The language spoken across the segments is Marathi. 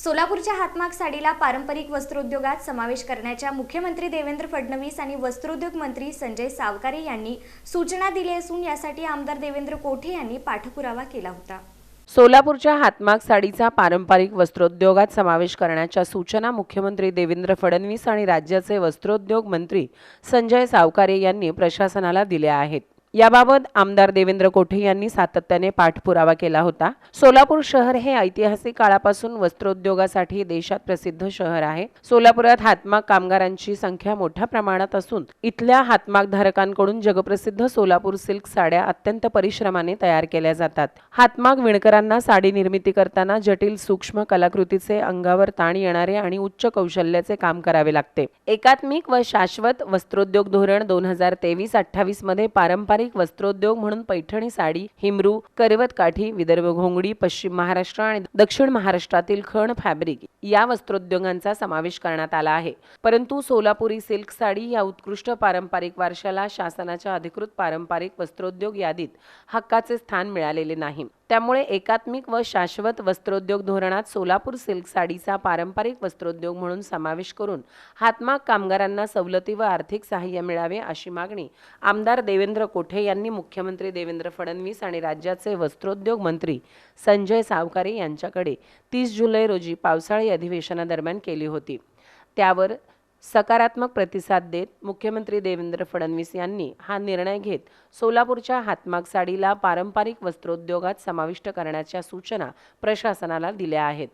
सोलापूरच्या हातमाग साडीला पारंपरिक वस्त्रोद्योगात समावेश करण्याच्या मुख्यमंत्री देवेंद्र फडणवीस आणि वस्त्रोद्योग मंत्री संजय सावकारे यांनी सूचना दिली असून यासाठी आमदार देवेंद्र कोठे यांनी पाठपुरावा केला होता। सोलापूरच्या हातमाग साडीचा पारंपरिक वस्त्रोद्योगात समावेश करण्याच्या सूचना मुख्यमंत्री देवेंद्र फडणवीस आणि राज्याचे वस्त्रोद्योग मंत्री संजय सावकारे यांनी प्रशासनाला दिल्या आहेत। याबाबत आमदार देवेंद्र कोठे यांनी सातत्याने पाठपुरावा केला होता। सोलापूर शहर हे ऐतिहासिक काळापासून वस्त्रोद्योगासाठी देशात प्रसिद्ध शहर आहे। सोलापुरात हातमाग कामगारांची संख्या मोठ्या प्रमाणात असून इथल्या हातमागधारकांकडून जगप्रसिद्ध सोलापूर सिल्क साड्या अत्यंत परिश्रमाने तयार केल्या जातात। हातमाग विणकरांना साडी निर्मिती करताना जटिल सूक्ष्म कलाकृतीचे, अंगावर ताण येणारे आणि उच्च कौशल्याचे काम करावे लागते। एकात्मिक व शाश्वत वस्त्रोद्योग धोरण 2023-28 मध्ये पारंपरिक वस्त्रोद्योग म्हणून पैठणी साडी, हिमरू, करवत काठी, विदर्भ घोंगडी, पश्चिम महाराष्ट्र आणि दक्षिण महाराष्ट्रातील खण फॅब्रिक या वस्त्रोद्योगांचा समावेश करण्यात आला आहे। परंतु सोलापुरी सिल्क साडी या उत्कृष्ट पारंपरिक वारशाला शासनाच्या अधिकृत पारंपरिक वस्त्रोद्योग यादीत हक्काचे स्थान मिळालेले नाही। त्यामुळे एकात्मिक व शाश्वत वस्त्रोद्योग धोरणात सोलापूर सिल्क साडीचा पारंपरिक वस्त्रोद्योग म्हणून समावेश करून हातमाग कामगारांना सवलती व आर्थिक सहाय्य मिळावे अशी मागणी आमदार देवेंद्र कोठे यांनी मुख्यमंत्री देवेंद्र फडणवीस आणि राज्याचे वस्त्रोद्योग मंत्री संजय सावकारे यांच्याकडे 30 जुलै रोजी पावसाळी अधिवेशनादरम्यान केली होती। त्यावर सकारात्मक प्रतिसाद देत मुख्यमंत्री देवेंद्र फडणवीस यांनी हा निर्णय घेत सोलापूरच्या हातमाग साडीला पारंपरिक वस्त्रोद्योगात समाविष्ट करण्याच्या सूचना प्रशासनाला दिल्या आहेत।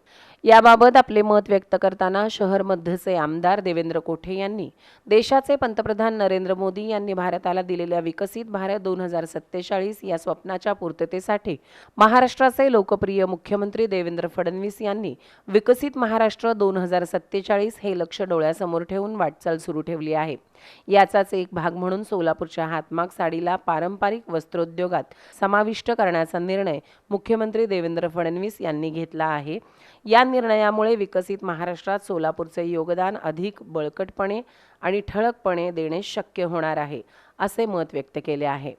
याबाबत आपले मत व्यक्त करताना शहर मध्यचे आमदार देवेंद्र कोठे यांनी देशाचे पंतप्रधान नरेंद्र मोदी यांनी भारताला दिलेल्या विकसित भारत 2047 या स्वप्नाच्या पूर्ततेसाठी महाराष्ट्राचे लोकप्रिय मुख्यमंत्री देवेंद्र फडणवीस यांनी विकसित महाराष्ट्र 2047 हे लक्ष्य डोळ्यासमोर ठेवून वाटचाल सुरू ठेवली आहे। याचाच एक भाग म्हणून सोलापूरच्या हातमाग साडीला पारंपरिक वस्त्रोद्योगात समाविष्ट करण्याचा निर्णय मुख्यमंत्री देवेंद्र फडणवीस यांनी घेतला आहे। या निर्णयामुळे विकसित महाराष्ट्रात सोलापूरचे योगदान अधिक बळकटपणे आणि ठळकपणे देणे शक्य होणार आहे, असे मत व्यक्त केले आहे।